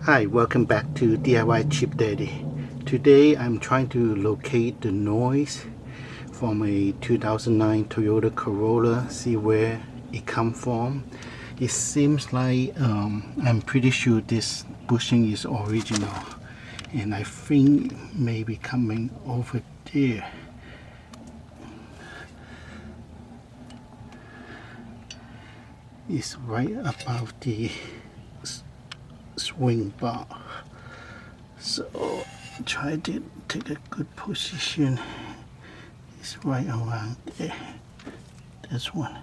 Hi, welcome back to DIY Chip Daddy. Today I'm trying to locate the noise from a 2009 Toyota Corolla, see where it comes from. It seems like I'm pretty sure this bushing is original, and I think maybe coming over there. It's right above the swing bar. So try to take a good position. It's right around there. This one.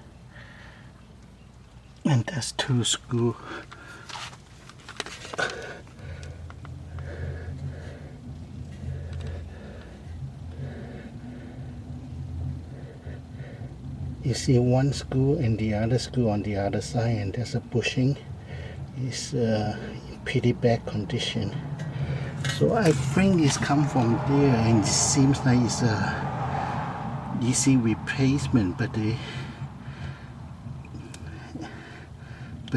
And that's two screws. You see one screw and the other screw on the other side, and there's a bushing. It's in pretty bad condition. So I think it's come from there, and it seems like it's a easy replacement, but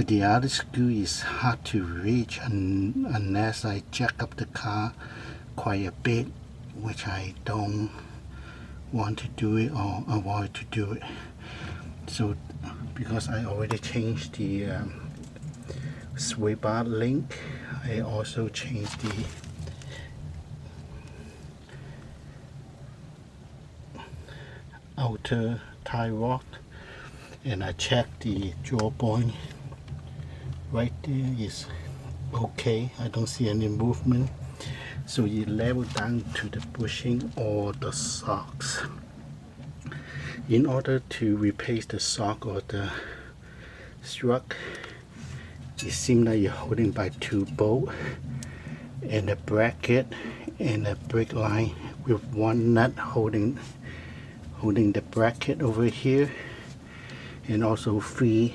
the other screw is hard to reach unless I jack up the car quite a bit, which I don't want to do it or avoid to do it. So because I already changed the sway bar link, I also changed the outer tie rod, and I checked the draw point. Right there is okay. I don't see any movement. So you level down to the bushing or the socks. In order to replace the sock or the strut, it seems like you're holding by two bolts and a bracket and a brake line with one nut holding the bracket over here, and also three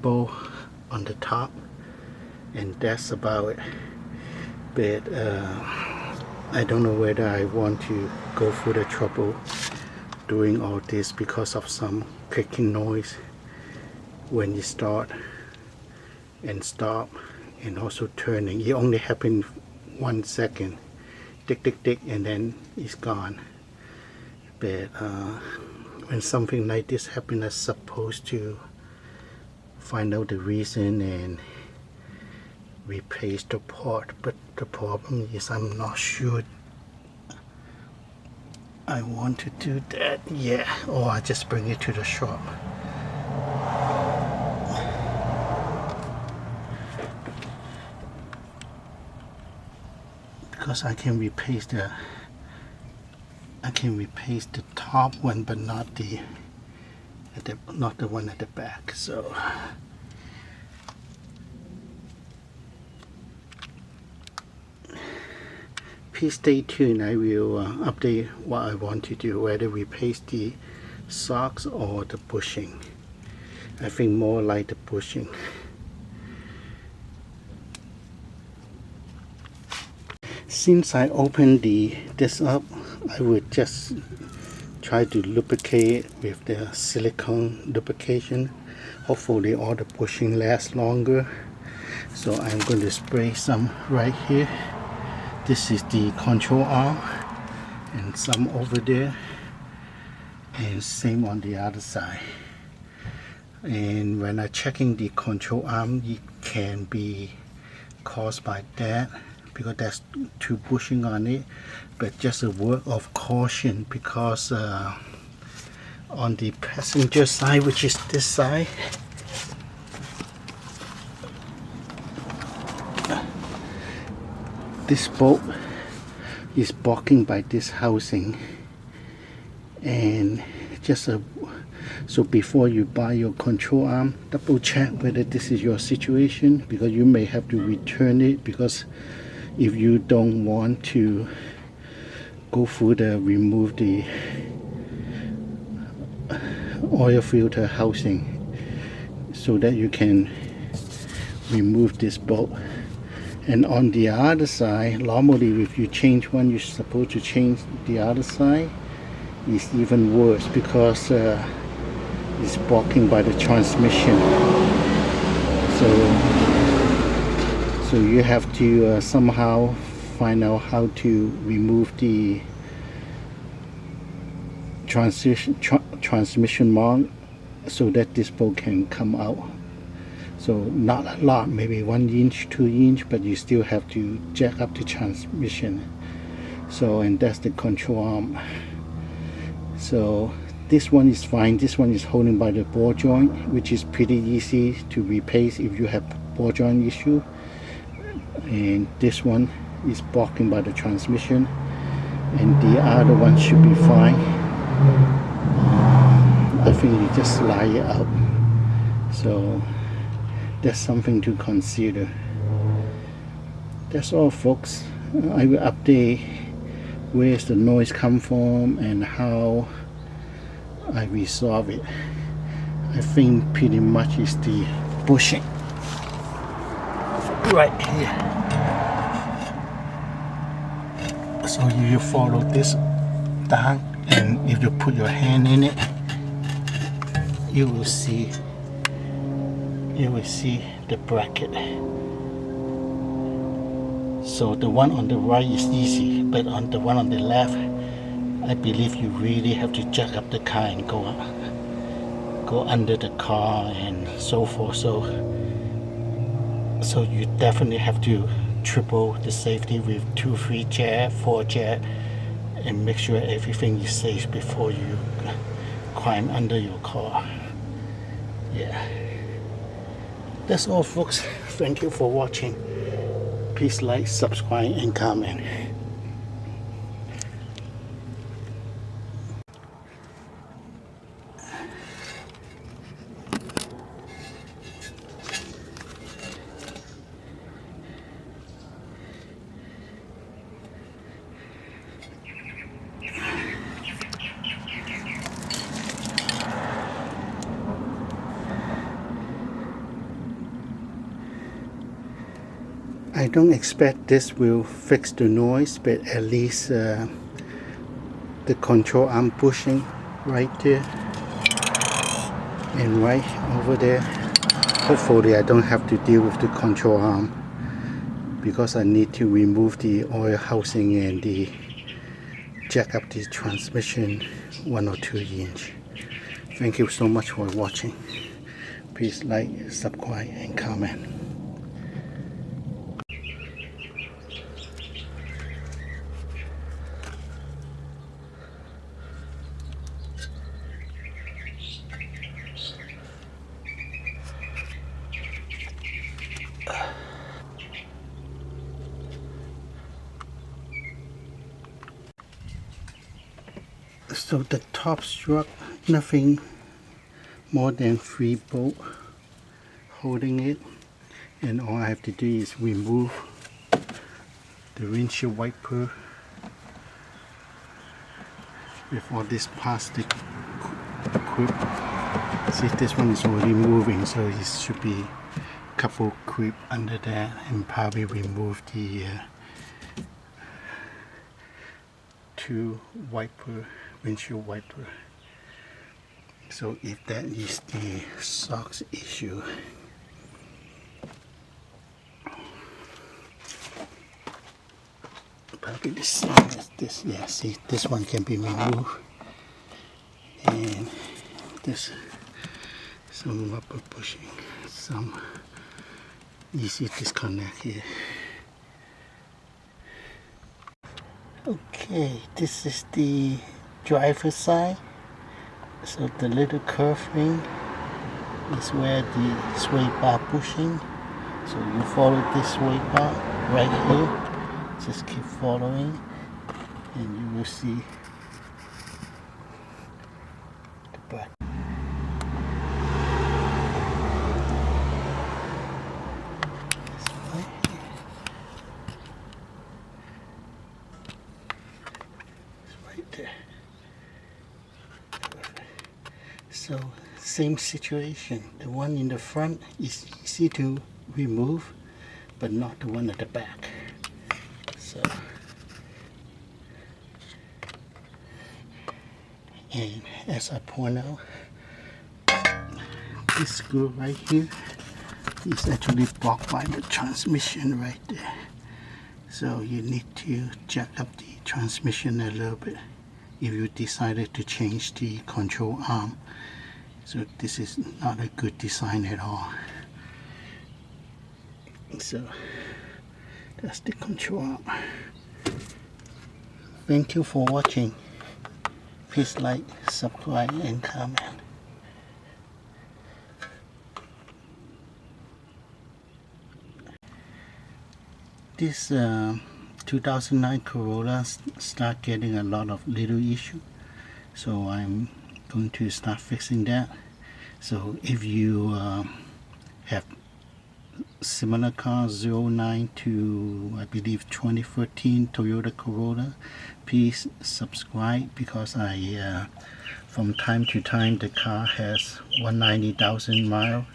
bolts on the top, and that's about it. But I don't know whether I want to go through the trouble doing all this because of some clicking noise when you start and stop, and also turning. It only happened 1 second, tick tick tick, and then it's gone. But when something like this happens, I'm supposed to find out the reason and replace the part. But the problem is I'm not sure I want to do that yet, or I just bring it to the shop. Because I can replace the top one, but not the one at the back. So please stay tuned. I will update what I want to do, whether replace the socks or the bushing. I think more like the bushing. Since I opened this up, I would just try to lubricate it with the silicone lubrication. Hopefully all the bushing lasts longer. So I'm going to spray some right here. This is the control arm, and some over there, and same on the other side. And when I'm checking the control arm, it can be caused by that, because there's two bushing on it. But just a word of caution, because on the passenger side, which is this side, this bolt is blocking by this housing. And just so before you buy your control arm, double check whether this is your situation, because you may have to return it, because if you don't want to go through remove the oil filter housing, so that you can remove this bolt. And on the other side, normally if you change one, you're supposed to change the other side. It's even worse, because it's blocking by the transmission. So So you have to somehow find out how to remove the transmission mark so that this bolt can come out. So not a lot, maybe 1 inch, 2 inch, but you still have to jack up the transmission. So, and that's the control arm. So this one is fine. This one is holding by the ball joint, which is pretty easy to replace if you have ball joint issue. And this one is blocking by the transmission, and the other one should be fine. I think you just slide it out. So that's something to consider. That's all, folks. I will update where's the noise come from and how I resolve it. I think pretty much is the bushing right here. So you follow this down, and if you put your hand in it, you will see the bracket. So the one on the right is easy, but on the one on the left, I believe you really have to jack up the car and go under the car and so forth. So you definitely have to triple the safety with 2, 3 jet, 4 jet, and make sure everything is safe before you climb under your car. Yeah, that's all, folks. Thank you for watching. Please like, subscribe, and comment. I don't expect this will fix the noise, but at least the control arm pushing right there and right over there. Hopefully I don't have to deal with the control arm, because I need to remove the oil housing and the jack up the transmission 1 or 2 inch. Thank you so much for watching. Please like, subscribe, and comment. So the top strut, nothing more than 3 bolts holding it, and all I have to do is remove the windshield wiper with all this plastic clip. See, this one is already moving, so it should be a couple clip under that, and probably remove the 2 windshield wiper. So if that is the SOX issue, probably the same as this. Yeah, see, this one can be removed, and this some rubber bushing, some easy disconnect here. Okay, this is the driver's side. So the little curve ring is where the sway bar bushing. So you follow this sway bar right here. Just keep following, and you will see the back. So same situation. The one in the front is easy to remove, but not the one at the back. So, and as I point out, this screw right here It's actually blocked by the transmission right there. So you need to jack up the transmission a little bit if you decided to change the control arm. So this is not a good design at all. So that's the control arm. Thank you for watching. Please like, subscribe and comment. This 2009 Corolla start getting a lot of little issue, so I'm going to start fixing that. So if you have similar cars, 09 to I believe 2013 Toyota Corolla, please subscribe, because I from time to time the car has 190,000 miles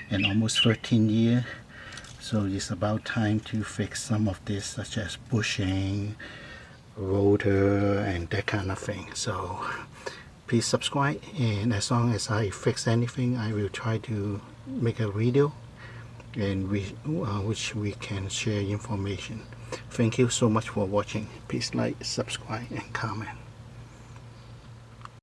and almost 13 years. So it's about time to fix some of this, such as bushing, rotor, and that kind of thing. So please subscribe, and as long as I fix anything, I will try to make a video and which we can share information. Thank you so much for watching. Please like, subscribe and comment.